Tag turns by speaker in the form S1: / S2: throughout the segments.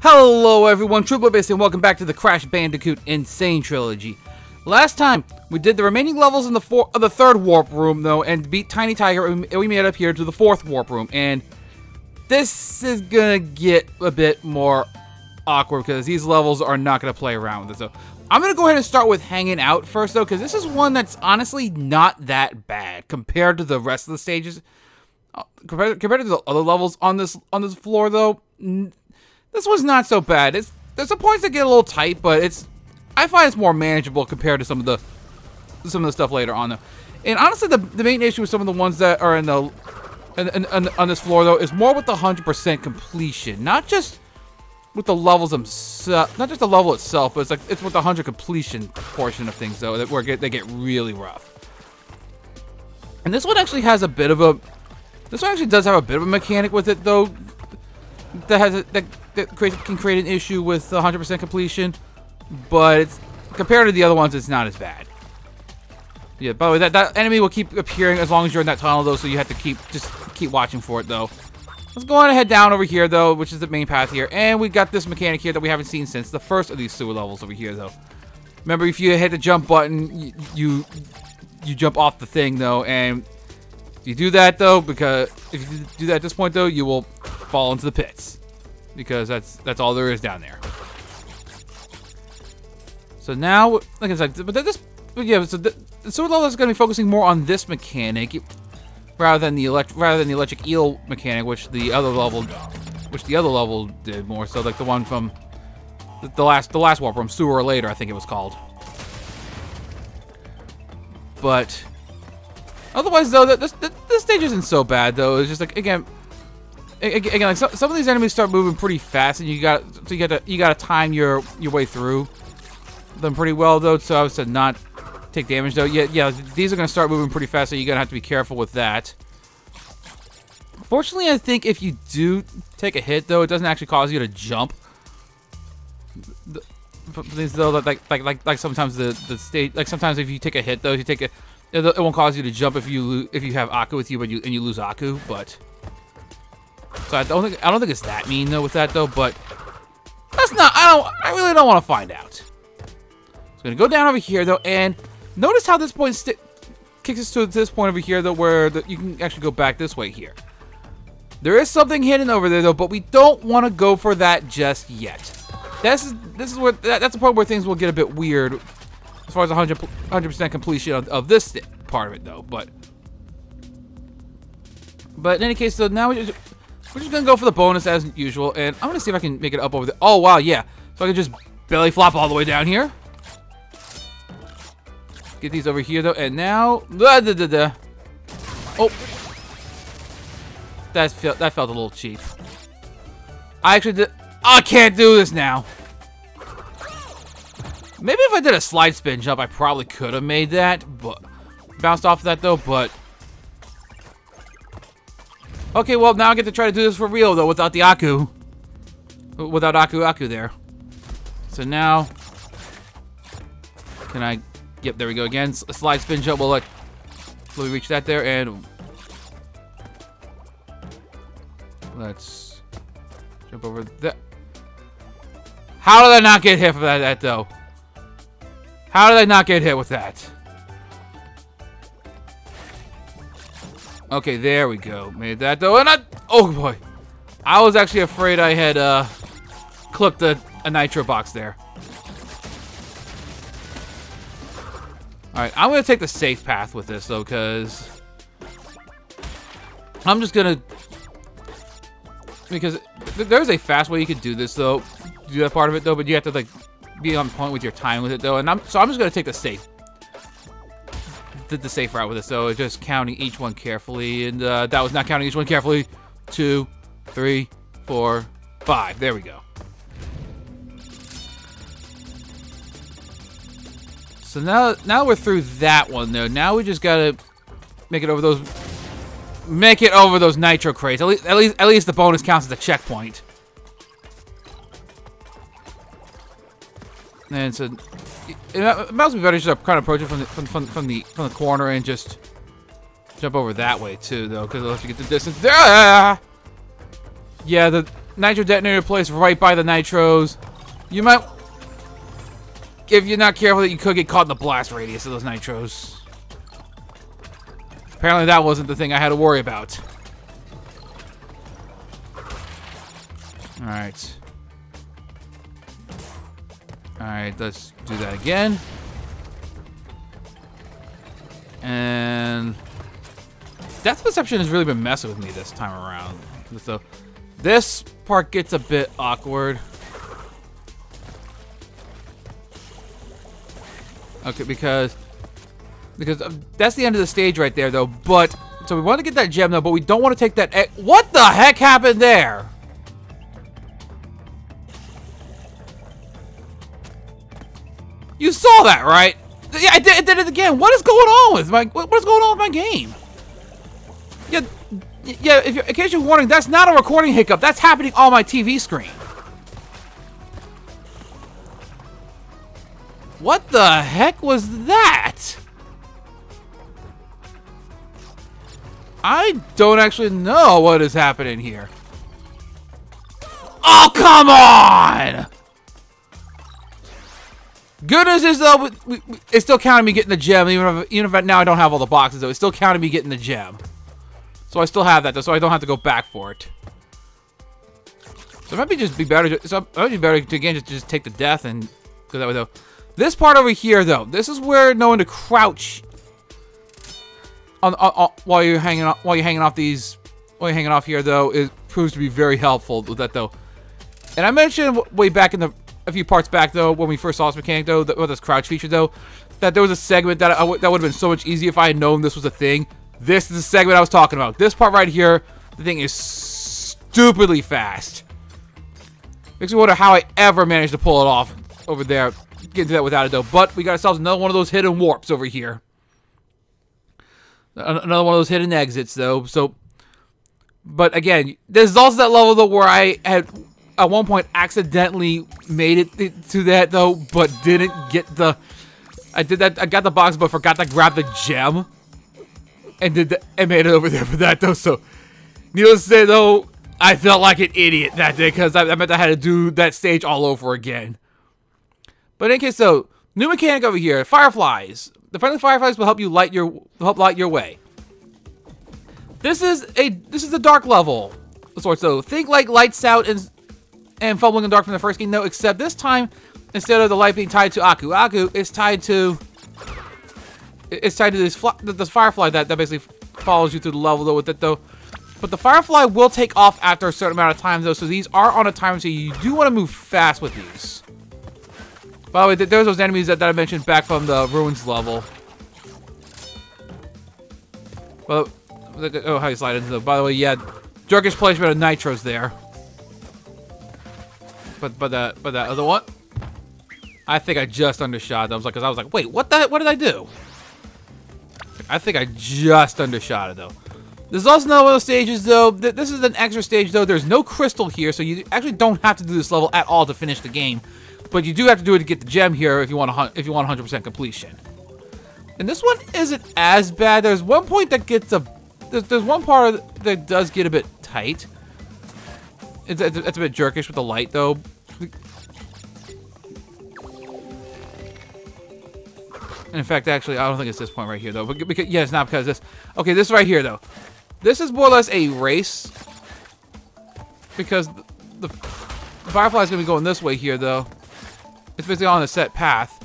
S1: Hello everyone, TrueBloodBase, and welcome back to the Crash Bandicoot Sane Trilogy. Last time, we did the remaining levels in the third warp room, though, and beat Tiny Tiger, and we made it up here to the fourth warp room, and this is gonna get a bit more awkward, because these levels are not gonna play around with it, so I'm gonna go ahead and start with Hanging Out first, though, because this is one that's honestly not that bad, compared to the rest of the stages. Compared to the other levels on this floor, though, this one's not so bad. There's some points that get a little tight, but I find it's more manageable compared to some of the stuff later on, though. And honestly, the main issue with some of the ones that are on this floor, though, is more with the 100% completion, not just with the levels themselves, not just the level itself, but it's with the 100 completion portion of things, though, where they get really rough. And this one actually has a bit of a, this one actually does have a bit of a mechanic with it, though, that can create an issue with 100% completion, but compared to the other ones, it's not as bad. Yeah, by the way, that enemy will keep appearing as long as you're in that tunnel, though, so you have to keep watching for it, though. Let's go on and head down over here, though, which is the main path here, and we got this mechanic here that we haven't seen since the first of these sewer levels over here, though. Remember, if you hit the jump button, you jump off the thing, though, and you do that, though, because if you do that at this point, though, you will fall into the pits, because that's all there is down there. So now, like I said, yeah, so the sewer level is going to be focusing more on this mechanic rather than the electric eel mechanic, which the other level did more. So like the one from the last warp room, Sewer or Later, I think it was called. But otherwise, though, this stage isn't so bad, though. It's just like again, like some of these enemies start moving pretty fast, and you gotta time your way through them pretty well, though. So I would say not take damage, though. Yeah, these are gonna start moving pretty fast, so you're gonna have to be careful with that. Fortunately, I think if you do take a hit, though, it doesn't actually cause you to jump. Things, though, like sometimes the stage, like sometimes if you take a hit, though, it won't cause you to jump if you have Aku with you, but you lose Aku, but. So I don't think it's that mean, though, with that, though, but that's not, I really don't want to find out. So I'm gonna go down over here, though, and notice how this point kicks us to this point over here, though, where you can actually go back this way here. There is something hidden over there, though, but we don't want to go for that just yet. This is where that's the point where things will get a bit weird as far as 100% completion of this part of it, though. But in any case, so now we're just gonna go for the bonus as usual, and I'm gonna see if I can make it up over there. Oh wow, yeah. So I can just belly flop all the way down here. Get these over here, though, and now oh, that felt a little cheap. I can't do this now. Maybe if I did a slide spin jump, I probably could have made that, but bounced off of that, though. But okay, well, now I get to try to do this for real, though, without the Aku. Without Aku there. So now, can I? Yep, there we go again. A slide spin jump will let me reach that there, and let's jump over that. How did I not get hit for that though? How did I not get hit with that? Okay, there we go. Made that though, and oh boy, I was actually afraid I had clipped a nitro box there. All right, I'm gonna take the safe path with this though, because I'm just gonna, because there's a fast way you could do this though, do that part of it though, but you have to like be on point with your time with it though, and I'm just gonna take the safe route with it, so just counting each one carefully, and that was not counting each one carefully. 2, 3, 4, 5. There we go. So now we're through that one though. Now we just gotta make it over those nitro crates. At least the bonus counts as a checkpoint. And so it might be better just to kind of approach it from the corner and just jump over that way too, though, because it'll let you get the distance. Yeah, nitro detonator placed right by the nitros. You might, if you're not careful, you could get caught in the blast radius of those nitros. Apparently that wasn't the thing I had to worry about. Alright. Alright, let's do that again. And depth perception has really been messing with me this time around. So this part gets a bit awkward. Okay, because that's the end of the stage right there, though. But so we want to get that gem, though, but we don't want to take that. What the heck happened there? You saw that, right? Yeah, I did it again. What is going on with my? What is going on with my game? Yeah. In case you're wondering, that's not a recording hiccup. That's happening on my TV screen. What the heck was that? I don't actually know what is happening here. Oh, come on! Good news is, though, it's still counting me getting the gem, even if now I don't have all the boxes, though. It's still counting me getting the gem. So I still have that, though, so I don't have to go back for it. So it might be just be better. So it might be better to, again, just take the death and go that way, though. This part over here, though, this is where knowing to crouch on while you're hanging off here, though, it proves to be very helpful with that, though. And I mentioned way back in a few parts back, though, when we first saw this mechanic, though, with this crouch feature, though, that there was a segment that that would have been so much easier if I had known this was a thing. This is the segment I was talking about. This part right here, the thing is stupidly fast. Makes me wonder how I ever managed to pull it off over there. Get into that without it, though. But we got ourselves another one of those hidden warps over here. Another one of those hidden exits, though. So, but again, there's also that level, though, where I had at one point accidentally made it to that, though, but didn't get the. I got the box, but forgot to grab the gem, and made it over there for that, though. So, needless to say, though, I felt like an idiot that day because I meant I had to do that stage all over again. But in case, though, new mechanic over here, Fireflies. The friendly Fireflies will help you light your way. This is a dark level of sorts, though. Think like Lights Out and Fumbling in the Dark from the first game, though, except this time, instead of the light being tied to Aku, it's tied to this Firefly that basically follows you through the level, though, with it, though. But the Firefly will take off after a certain amount of time, though, so these are on a timer, so you do want to move fast with these. By the way, there's those enemies that I mentioned back from the Ruins level. Well, oh, how you slide into them. By the way, yeah, jerkish placement of nitros there. But that other one, I think I just undershot. I was like, wait, what did I do? I think I just undershot it, though. There's also another one of those stages, though. This is an extra stage, though. There's no crystal here, so you actually don't have to do this level at all to finish the game. But you do have to do it to get the gem here if you want 100% completion. And this one isn't as bad. There's one point that gets there's one part that does get a bit tight. It's a bit jerkish with the light, though. And in fact, actually, I don't think it's this point right here, though. But because, yeah, it's not because this. Okay, this right here, though. This is more or less a race. Because the Firefly is going to be going this way here, though. It's basically on a set path.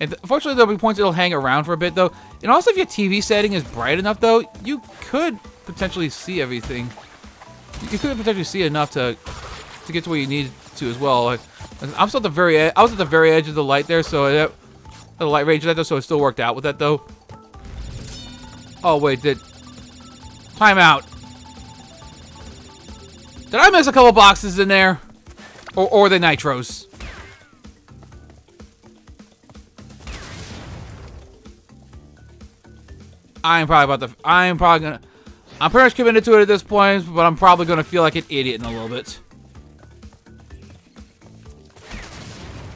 S1: And unfortunately, there'll be points that'll hang around for a bit, though. And also, if your TV setting is bright enough, though, you could potentially see everything. You could potentially see enough to get to where you need to as well. Like, I'm still at the very edge. I was at the very edge of the light there, so the light range of that, though, so it still worked out with that, though. Oh wait, time out. Did I miss a couple boxes in there, or the nitros? I'm pretty much committed to it at this point, but I'm probably gonna feel like an idiot in a little bit.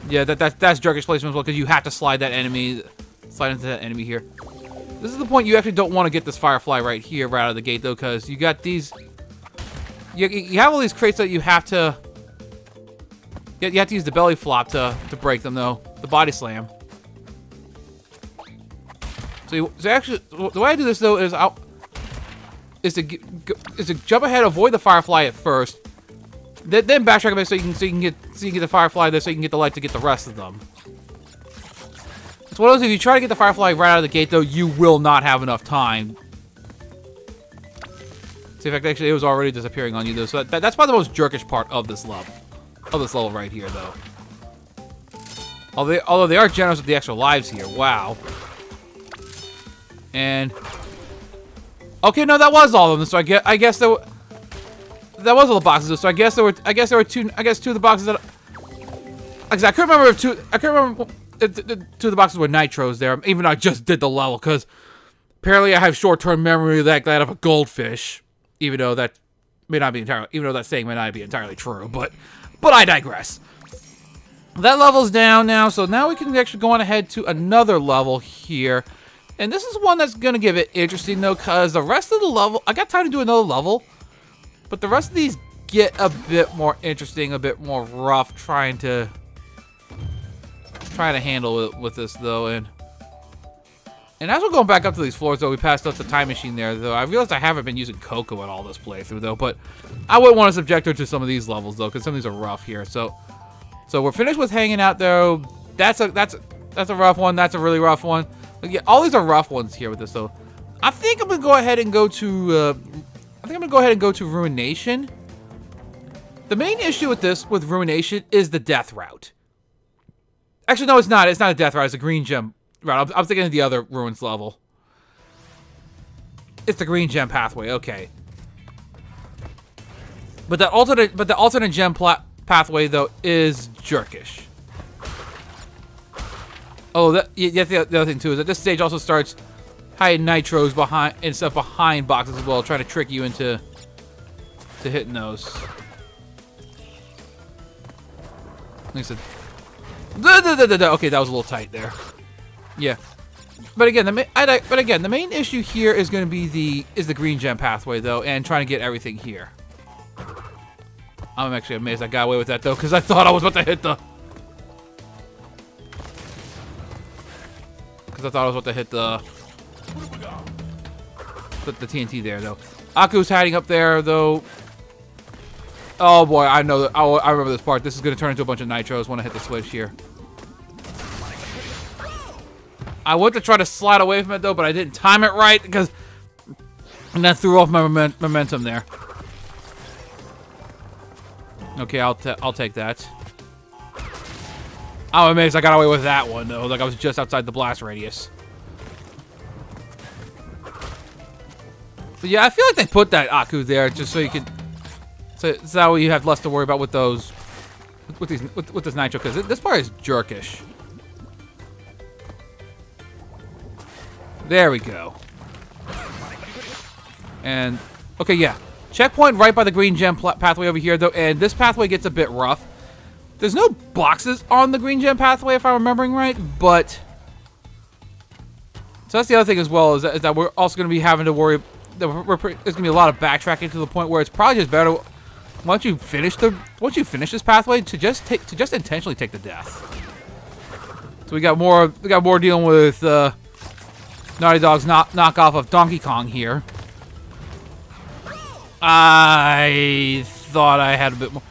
S1: Yeah, that's jerkish placement as well, because you have to slide into that enemy here. This is the point you actually don't want to get this Firefly right here, right out of the gate, though, because you got these you have all these crates that you have to... You have to use the belly flop to break them, though. The body slam. So actually, the way I do this, though, is to jump ahead, avoid the Firefly at first, then backtrack a bit so you can get the Firefly there, so you can get the light to get the rest of them. It's one of those, if you try to get the Firefly right out of the gate, though, you will not have enough time. See, in fact, actually, it was already disappearing on you, though. So that's probably the most jerkish part of this level. Of this level right here, though. Although they are generous with the extra lives here. Wow. And okay, no, that was all of them. So I guess that was all the boxes. So I guess there were two. I guess two of the boxes that. I couldn't remember if two. I couldn't remember if two of the boxes were nitros there. Even though I just did the level, because apparently I have short-term memory like that of a goldfish. Even though that may not be entirely. Even though that saying may not be entirely true, but I digress. That level's down now, so now we can actually go on ahead to another level here. And this is one that's going to give it interesting, though, because the rest of the level... I got time to do another level, but the rest of these get a bit more interesting, a bit more rough, trying to handle it with this, though. And as we're going back up to these floors, though, we passed up the time machine there, though. I realized I haven't been using Coco in all this playthrough, though, but I wouldn't want to subject her to some of these levels, though, because some of these are rough here. So we're finished with hanging out, though. That's a rough one. That's a really rough one. But yeah, all these are rough ones here with this, though. I think I'm gonna go ahead and go to Ruination. The main issue with Ruination is the death route. Actually, no, it's not. It's not a death route. It's a green gem route. I'm thinking of the other ruins level. It's the green gem pathway. Okay. But the alternate gem pathway, though, is jerkish. Oh, the other thing, too, is that this stage also starts hiding nitros behind boxes as well, trying to trick you into hitting those. Like I said, okay, that was a little tight there. Yeah, but again, the main issue here is going to be the green gem pathway, though, and trying to get everything here. I'm actually amazed I got away with that, though, because I thought I was about to hit the. Because I thought I was about to hit the TNT there, though. Aku's hiding up there, though. Oh boy, I know. I remember this part. This is going to turn into a bunch of nitros when I hit the switch here. I went to try to slide away from it, though, but I didn't time it right, and that threw off my momentum there. Okay, I'll take that. I'm amazed I got away with that one, though. Like, I was just outside the blast radius. But yeah, I feel like they put that Aku there just so you could... So that way you have less to worry about with those... With this nitro, because this part is jerkish. There we go. And... Okay, yeah. Checkpoint right by the green gem pathway over here, though, and this pathway gets a bit rough. There's no boxes on the green gem pathway, if I'm remembering right, but... So that's the other thing as well, is that we're also going to be having to worry... There's going to be a lot of backtracking to the point where it's probably just better, once you finish this pathway, to just intentionally take the death. So we got more dealing with Naughty Dog's knockoff of Donkey Kong here. I thought I had a bit more...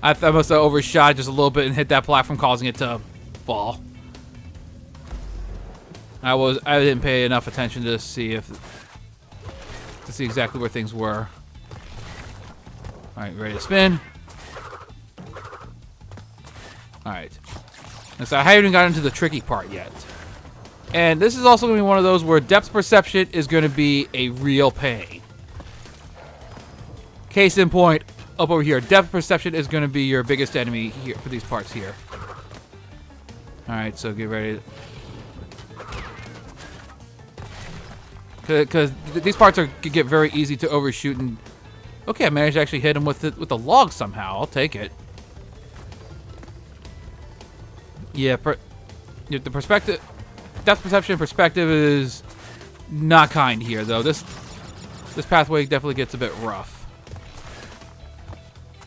S1: I must have overshot just a little bit and hit that platform, causing it to fall. I didn't pay enough attention to see exactly where things were. All right, ready to spin. All right. And so I haven't even gotten into the tricky part yet. And this is also going to be one of those where depth perception is going to be a real pain. Case in point, up over here, depth perception is going to be your biggest enemy here for these parts here. Alright, so get ready. Because these parts could get very easy to overshoot. And okay, I managed to actually hit him with the log somehow. I'll take it. Yeah, the perspective, depth perception perspective is not kind here, though. This pathway definitely gets a bit rough.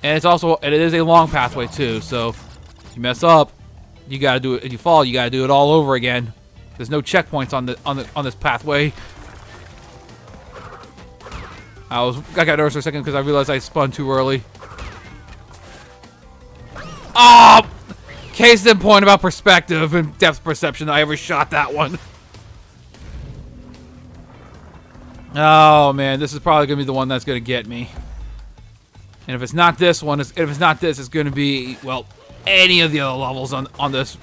S1: And it is a long pathway too, so if you mess up, you gotta do it. If you fall, you gotta do it all over again. There's no checkpoints on this pathway. I got nervous for a second because I realized I spun too early. Oh! Case in point about perspective and depth perception. I ever shot that one. Oh man, this is probably gonna be the one that's gonna get me. And if it's not this one, if it's not this, it's gonna be, well, any of the other levels on this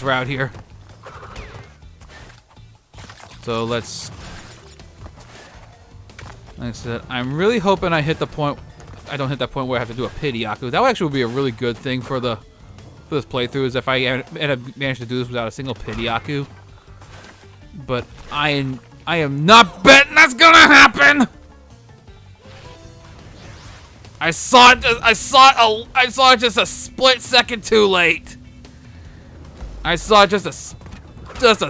S1: route here. So let's. Like I said, I'm really hoping I hit the point. I don't hit that point where I have to do a pity Yaku. That would actually be a really good thing for this playthrough, is if I managed to do this without a single pity Yaku. But I am not betting that's gonna happen. I saw it just a split second too late. I saw it just a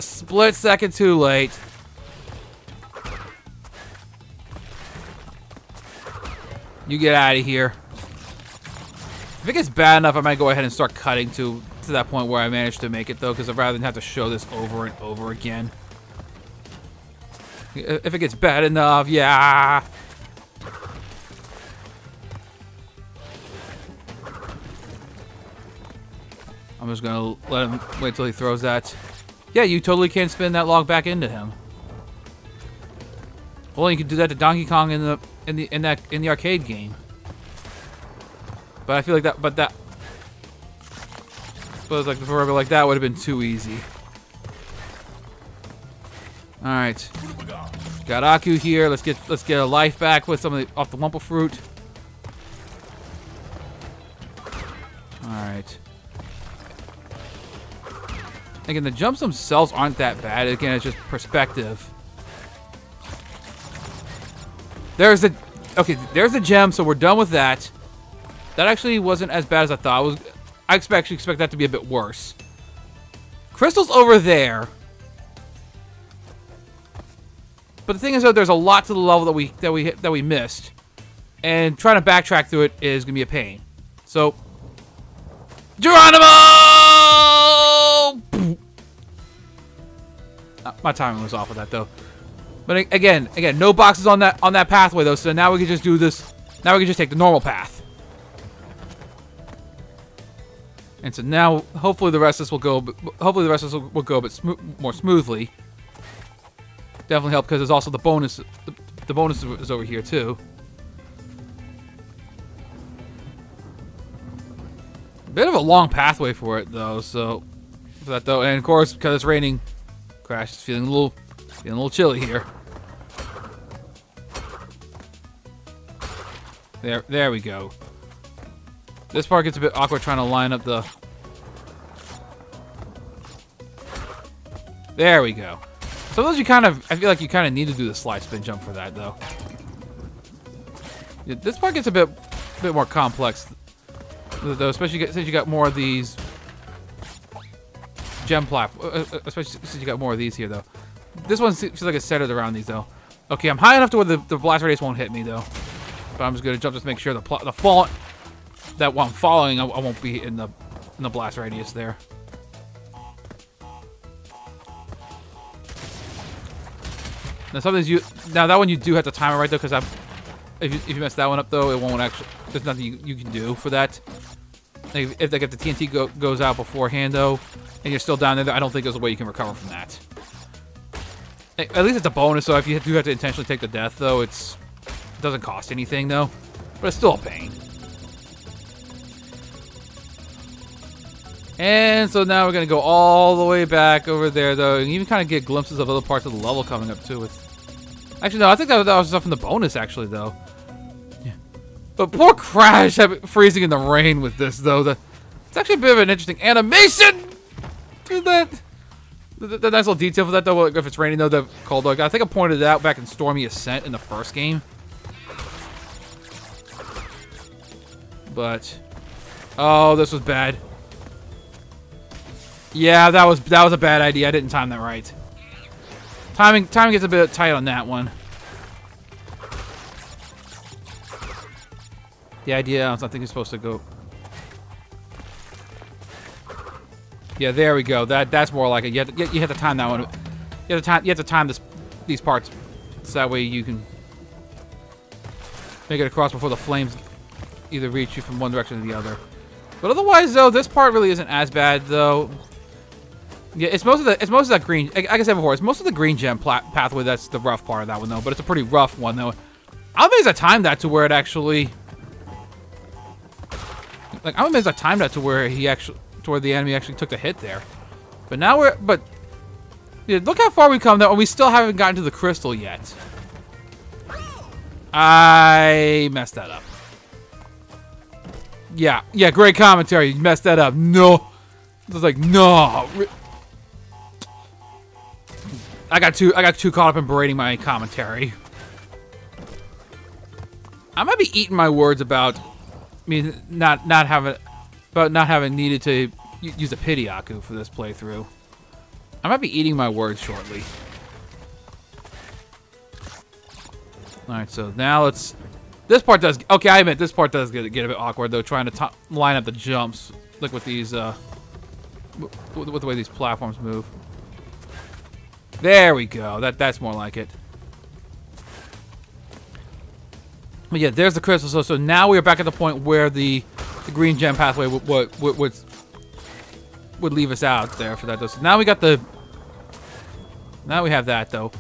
S1: split second too late. You get out of here. If it gets bad enough, I might go ahead and start cutting to that point where I managed to make it, though, because I'd rather than have to show this over and over again. If it gets bad enough, yeah. I'm just gonna let him wait till he throws that. Yeah, you totally can spin that log back into him. Well, you can do that to Donkey Kong in the arcade game. But I feel like that, but like forever like that would have been too easy. All right, got Aku here. Let's get a life back with some of off the Wumpa fruit. All right. Again, the jumps themselves aren't that bad. Again, it's just perspective. There's the gem, so we're done with that. That actually wasn't as bad as I thought. I actually expect that to be a bit worse. Crystal's over there. But the thing is, though, there's a lot to the level that we missed, and trying to backtrack through it is gonna be a pain. So, Geronimo! My timing was off with that, though. But again, no boxes on that pathway, though. So now we can just do this. Now we can just take the normal path. And so now, hopefully, the rest of this will go. Hopefully, the rest of this will go, but more smoothly. Definitely help because there's also the bonus. The bonus is over here too. Bit of a long pathway for it though. So for that though, and of course because it's raining, Crash is feeling a little chilly here. There we go. This part gets a bit awkward trying to line up the. There we go. Sometimes I feel like you kind of need to do the slide spin jump for that, though. Yeah, this part gets a bit more complex, though, especially since you got more of these gem especially since you got more of these here, though. This one feels like it's centered around these, though. Okay, I'm high enough to where the blast radius won't hit me, though. But I'm just gonna jump just to make sure the fall that while I'm following, I won't be in the blast radius there. Now that one you do have to time it right though, because if you mess that one up though, it won't actually. There's nothing you can do for that. If the TNT goes out beforehand though, and you're still down there, I don't think there's a way you can recover from that. At least it's a bonus. So if you do have to intentionally take the death though, it doesn't cost anything though, but it's still a pain. And so now we're gonna go all the way back over there though, and even kind of get glimpses of other parts of the level coming up too. Actually, no, I think that was stuff from the bonus, actually, though. Yeah. But poor Crash freezing in the rain with this, though. It's actually a bit of an interesting animation for that. The nice little detail for that, though, if it's raining, though, the cold dog. I think I pointed it out back in Stormy Ascent in the first game. But, oh, this was bad. Yeah, that was a bad idea. I didn't time that right. Timing gets a bit tight on that one. The idea, I think you're supposed to go. Yeah, there we go. That's more like it. You have to time that one. You have to time these parts, so that way you can make it across before the flames either reach you from one direction or the other. But otherwise, though, this part really isn't as bad, though. Yeah, it's most of that green. Like I said before, it's most of the green gem pathway that's the rough part of that one, though. But it's a pretty rough one, though. I'm amazed I timed that to where it actually. Like I'm amazed I timed that to where the enemy actually took the hit there. But now yeah, look how far we come though, and we still haven't gotten to the crystal yet. I messed that up. Yeah, great commentary. You messed that up. No. I was like, no. I got too caught up in berating my commentary. I might be eating my words about not having needed to use a pity Aku for this playthrough. I might be eating my words shortly. Alright, so now let's... This part does... Okay, I admit, this part does get a bit awkward, though, trying to line up the jumps. Look with these, with the way these platforms move. There we go. That's more like it. But yeah, there's the crystal. So now we are back at the point where the green gem pathway would leave us out there for that. So now we got the... Now we have that, though.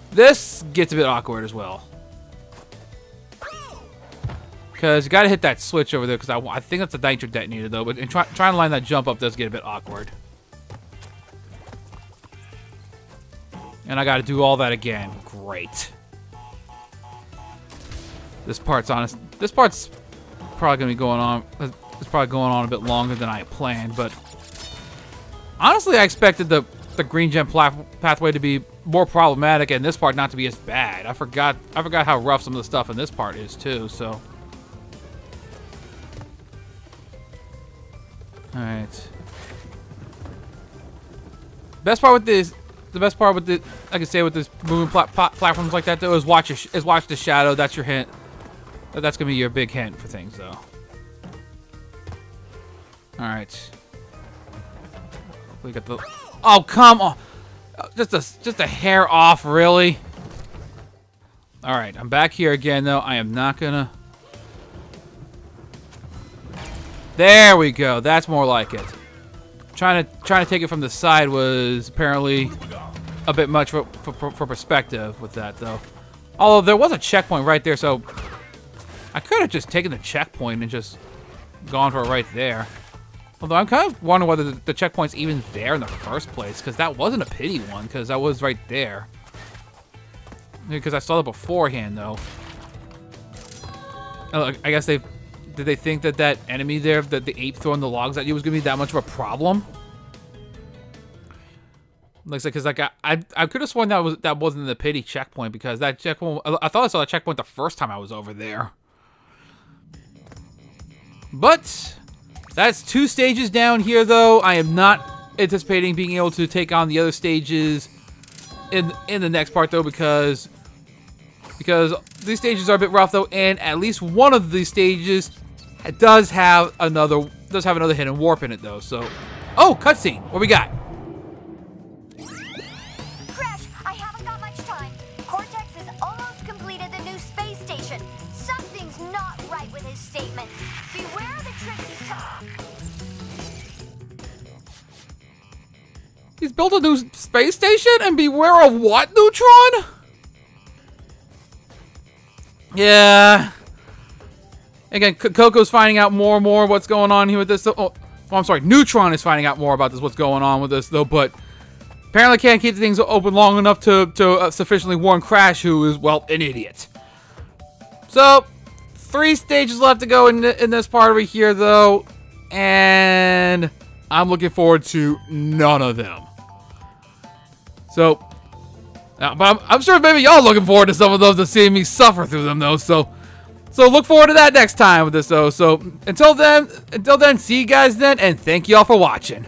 S1: This gets a bit awkward as well. Because you got to hit that switch over there, because I think that's a nitro detonator, though. But trying to line that jump up does get a bit awkward. And I got to do all that again. Great. This part's probably going to be going on. It's probably going on a bit longer than I planned, but honestly, I expected the green gem pathway to be more problematic and this part not to be as bad. I forgot how rough some of the stuff in this part is too. So, all right. The best part with the, I can say with this moving platforms like that though, is watch the shadow. That's your hint. That's gonna be your big hint for things though. All right. We got the. Oh come on! Just a hair off, really. All right, I'm back here again though. I am not gonna. There we go. That's more like it. Trying to take it from the side was apparently a bit much for perspective with that though. Although there was a checkpoint right there, so I could have just taken the checkpoint and just gone for it right there. Although I'm kind of wondering whether the checkpoint's even there in the first place, because that wasn't a pity one, because that was right there. Because I saw it beforehand though. I guess did they think that enemy there, that the ape throwing the logs at you, was gonna be that much of a problem? Like, because like I could have sworn that wasn't the pity checkpoint, because that checkpoint, I thought I saw that checkpoint the first time I was over there. But that's 2 stages down here, though. I am not anticipating being able to take on the other stages in the next part, though, because these stages are a bit rough, though, and at least one of these stages does have another hidden warp in it, though. So, oh, cutscene. What we got?
S2: Crash, I haven't got much time. Cortex has almost completed the new space station. Something's not right with his statements. Beware the tricks he's
S1: He's built a new space station, and beware of what, Neutron? Yeah. Again, Coco's finding out more and more what's going on here with this. Oh, I'm sorry. Neutron is finding out more about what's going on with this, though, but apparently can't keep things open long enough to sufficiently warn Crash, who is, well, an idiot. So, 3 stages left to go in this part over here, though, and I'm looking forward to none of them. So, but I'm sure maybe y'all looking forward to some of those, to seeing me suffer through them, though. So look forward to that next time with this, though. So until then, see you guys then, and thank y'all for watching.